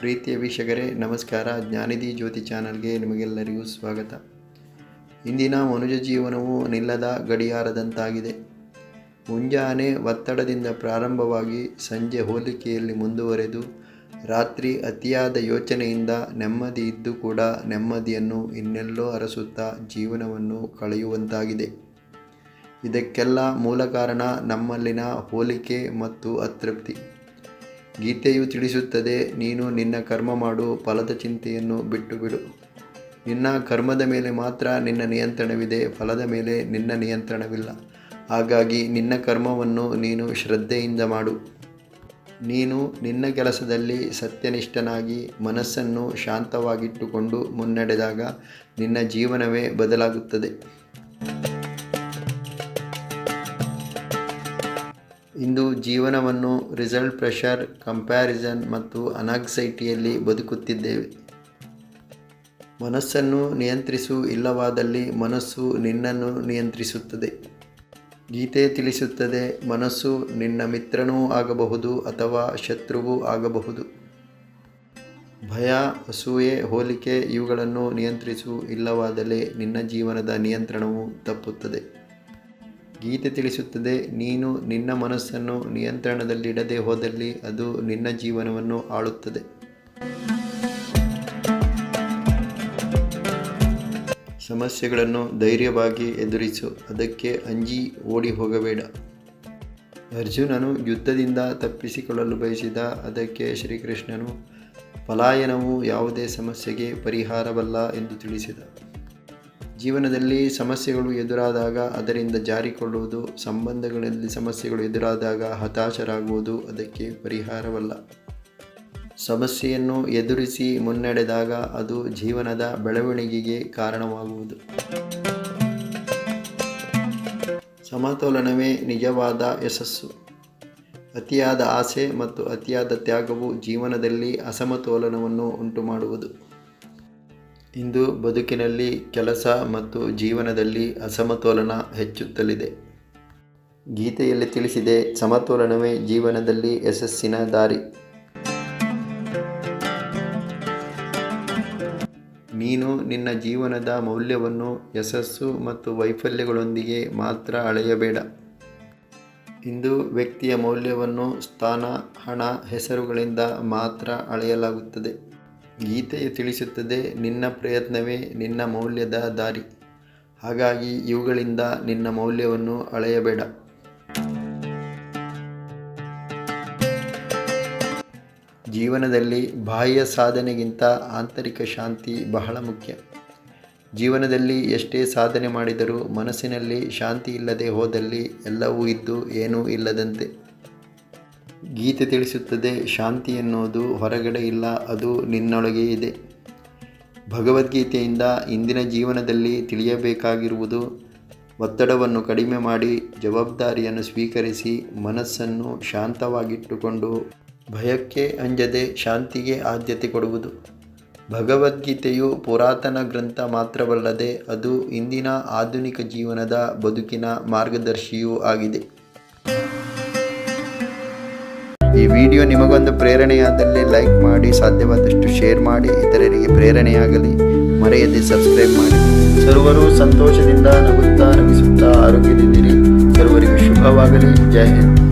ಪ್ರೀತಿಯ ವೀಕ್ಷಕರೇ ನಮಸ್ಕಾರ. ಜ್ಞಾನಿಧಿ ಜ್ಯೋತಿ ಚಾನಲ್ಗೆ ನಿಮಗೆಲ್ಲರಿಗೂ ಸ್ವಾಗತ. ಇಂದಿನ ಮನುಷ್ಯ ಜೀವನವು ನಿಲ್ಲದ ಗಡಿಯಾರದಂತಾಗಿದೆ. ಮುಂಜಾನೆ ಒತ್ತಡದಿಂದ ಪ್ರಾರಂಭವಾಗಿ ಸಂಜೆ ಹೋಲಿಕೆಯಲ್ಲಿ ಮುಂದುವರೆದು ರಾತ್ರಿ ಅತಿಯಾದ ಯೋಚನೆಯಿಂದ ನೆಮ್ಮದಿ ಇದ್ದು ಕೂಡ ನೆಮ್ಮದಿಯನ್ನು ಇನ್ನೆಲ್ಲೋ ಅರಸುತ್ತಾ ಜೀವನವನ್ನು ಕಳೆಯುವಂತಾಗಿದೆ. ಇದಕ್ಕೆಲ್ಲ ಮೂಲ ಕಾರಣ ನಮ್ಮಲ್ಲಿನ ಹೋಲಿಕೆ ಮತ್ತು ಅತೃಪ್ತಿ. ಗೀತೆಯು ತಿಳಿಸುತ್ತದೆ, ನೀನು ನಿನ್ನ ಕರ್ಮ ಮಾಡು, ಫಲದ ಚಿಂತೆಯನ್ನು ಬಿಟ್ಟು ಬಿಡು. ನಿನ್ನ ಕರ್ಮದ ಮೇಲೆ ಮಾತ್ರ ನಿನ್ನ ನಿಯಂತ್ರಣವಿದೆ, ಫಲದ ಮೇಲೆ ನಿನ್ನ ನಿಯಂತ್ರಣವಿಲ್ಲ. ಹಾಗಾಗಿ ನಿನ್ನ ಕರ್ಮವನ್ನು ನೀನು ಶ್ರದ್ಧೆಯಿಂದ ಮಾಡು. ನೀನು ನಿನ್ನ ಕೆಲಸದಲ್ಲಿ ಸತ್ಯನಿಷ್ಠನಾಗಿ ಮನಸ್ಸನ್ನು ಶಾಂತವಾಗಿಟ್ಟುಕೊಂಡು ಮುನ್ನಡೆದಾಗ ನಿನ್ನ ಜೀವನವೇ ಬದಲಾಗುತ್ತದೆ. ಇಂದು ಜೀವನವನ್ನು ರಿಸಲ್ಟ್ ಪ್ರೆಷರ್, ಕಂಪ್ಯಾರಿಸನ್ ಮತ್ತು ಅನಾಕ್ಸೈಟಿಯಲ್ಲಿ ಬದುಕುತ್ತಿದ್ದೇವೆ. ಮನಸ್ಸನ್ನು ನಿಯಂತ್ರಿಸು, ಇಲ್ಲವಾದಲ್ಲಿ ಮನಸ್ಸು ನಿನ್ನನ್ನು ನಿಯಂತ್ರಿಸುತ್ತದೆ. ಗೀತೆ ತಿಳಿಸುತ್ತದೆ, ಮನಸ್ಸು ನಿನ್ನ ಮಿತ್ರನೂ ಆಗಬಹುದು ಅಥವಾ ಶತ್ರುವೂ ಆಗಬಹುದು. ಭಯ, ಅಸೂಯೆ, ಹೋಲಿಕೆ ಇವುಗಳನ್ನು ನಿಯಂತ್ರಿಸು, ಇಲ್ಲವಾದರೆ ನಿನ್ನ ಜೀವನದ ನಿಯಂತ್ರಣವು ತಪ್ಪುತ್ತದೆ. ಗೀತೆ ತಿಳಿಸುತ್ತದೆ, ನೀನು ನಿನ್ನ ಮನಸ್ಸನ್ನು ನಿಯಂತ್ರಣದಲ್ಲಿಡದೆ ಹೋದಲ್ಲಿ ಅದು ನಿನ್ನ ಜೀವನವನ್ನು ಆಳುತ್ತದೆ. ಸಮಸ್ಯೆಗಳನ್ನು ಧೈರ್ಯವಾಗಿ ಎದುರಿಸು, ಅದಕ್ಕೆ ಅಂಜಿ ಓಡಿ ಹೋಗಬೇಡ. ಅರ್ಜುನನು ಯುದ್ಧದಿಂದ ತಪ್ಪಿಸಿಕೊಳ್ಳಲು ಬಯಸಿದ, ಅದಕ್ಕೆ ಶ್ರೀಕೃಷ್ಣನು ಪಲಾಯನವು ಯಾವುದೇ ಸಮಸ್ಯೆಗೆ ಪರಿಹಾರವಲ್ಲ ಎಂದು ತಿಳಿಸಿದ. ಜೀವನದಲ್ಲಿ ಸಮಸ್ಯೆಗಳು ಎದುರಾದಾಗ ಅದರಿಂದ ಜಾರಿಕೊಳ್ಳುವುದು, ಸಂಬಂಧಗಳಲ್ಲಿ ಸಮಸ್ಯೆಗಳು ಎದುರಾದಾಗ ಹತಾಶರಾಗುವುದು ಅದಕ್ಕೆ ಪರಿಹಾರವಲ್ಲ. ಸಮಸ್ಯೆಯನ್ನು ಎದುರಿಸಿ ಮುನ್ನಡೆದಾಗ ಅದು ಜೀವನದ ಬೆಳವಣಿಗೆಗೆ ಕಾರಣವಾಗುವುದು. ಸಮತೋಲನವೇ ನಿಜವಾದ ಯಶಸ್ಸು. ಅತಿಯಾದ ಆಸೆ ಮತ್ತು ಅತಿಯಾದ ತ್ಯಾಗವು ಜೀವನದಲ್ಲಿ ಅಸಮತೋಲನವನ್ನು ಉಂಟುಮಾಡುವುದು. ಇಂದು ಬದುಕಿನಲ್ಲಿ ಕೆಲಸ ಮತ್ತು ಜೀವನದಲ್ಲಿ ಅಸಮತೋಲನ ಹೆಚ್ಚುತ್ತಲಿದೆ. ಗೀತೆಯಲ್ಲಿ ತಿಳಿಸಿದೆ, ಸಮತೋಲನವೇ ಜೀವನದಲ್ಲಿ ಯಶಸ್ಸಿನ ದಾರಿ. ನೀನು ನಿನ್ನ ಜೀವನದ ಮೌಲ್ಯವನ್ನು ಯಶಸ್ಸು ಮತ್ತು ವೈಫಲ್ಯಗಳೊಂದಿಗೆ ಮಾತ್ರ ಅಳೆಯಬೇಡ. ಇಂದು ವ್ಯಕ್ತಿಯ ಮೌಲ್ಯವನ್ನು ಸ್ಥಾನ, ಹಣ, ಹೆಸರುಗಳಿಂದ ಮಾತ್ರ ಅಳೆಯಲಾಗುತ್ತದೆ. ಗೀತೆಯು ತಿಳಿಸುತ್ತದೆ, ನಿನ್ನ ಪ್ರಯತ್ನವೇ ನಿನ್ನ ಮೌಲ್ಯದ ದಾರಿ. ಹಾಗಾಗಿ ಇವುಗಳಿಂದ ನಿನ್ನ ಮೌಲ್ಯವನ್ನು ಅಳೆಯಬೇಡ. ಜೀವನದಲ್ಲಿ ಬಾಹ್ಯ ಸಾಧನೆಗಿಂತ ಆಂತರಿಕ ಶಾಂತಿ ಬಹಳ ಮುಖ್ಯ. ಜೀವನದಲ್ಲಿ ಎಷ್ಟೇ ಸಾಧನೆ ಮಾಡಿದರೂ ಮನಸ್ಸಿನಲ್ಲಿ ಶಾಂತಿ ಇಲ್ಲದೆ ಹೋದಲ್ಲಿ ಎಲ್ಲವೂ ಇದ್ದು ಏನೂ ಇಲ್ಲದಂತೆ. ಗೀತೆ ತಿಳಿಸುತ್ತದೆ, ಶಾಂತಿ ಎನ್ನುವುದು ಹೊರಗಡೆ ಇಲ್ಲ, ಅದು ನಿನ್ನೊಳಗೆ ಇದೆ. ಭಗವದ್ಗೀತೆಯಿಂದ ಇಂದಿನ ಜೀವನದಲ್ಲಿ ತಿಳಿಯಬೇಕಾಗಿರುವುದು, ಒತ್ತಡವನ್ನು ಕಡಿಮೆ ಮಾಡಿ ಜವಾಬ್ದಾರಿಯನ್ನು ಸ್ವೀಕರಿಸಿ ಮನಸ್ಸನ್ನು ಶಾಂತವಾಗಿಟ್ಟುಕೊಂಡು ಭಯಕ್ಕೆ ಅಂಜದೆ ಶಾಂತಿಗೆ ಆದ್ಯತೆ ಕೊಡುವುದು. ಭಗವದ್ಗೀತೆಯು ಪುರಾತನ ಗ್ರಂಥ ಮಾತ್ರವಲ್ಲದೆ ಅದು ಇಂದಿನ ಆಧುನಿಕ ಜೀವನದ ಬದುಕಿನ ಮಾರ್ಗದರ್ಶಿಯೂ ಆಗಿದೆ. ಈ ವಿಡಿಯೋ ನಿಮಗೊಂದು ಪ್ರೇರಣೆಯಾದಲ್ಲಿ ಲೈಕ್ ಮಾಡಿ, ಸಾಧ್ಯವಾದಷ್ಟು ಶೇರ್ ಮಾಡಿ, ಇತರರಿಗೆ ಪ್ರೇರಣೆಯಾಗಲಿ. ಮರೆಯದೆ ಸಬ್ಸ್ಕ್ರೈಬ್ ಮಾಡಿ. ಸರ್ವರು ಸಂತೋಷದಿಂದ ನಗುತ್ತಾ ನಗಿಸುತ್ತಾ ಆರೋಗ್ಯದಿಂದಿರಿ. ಸರ್ವರಿಗೂ ಶುಭವಾಗಲಿ. ಜೈ ಹಿಂದ್.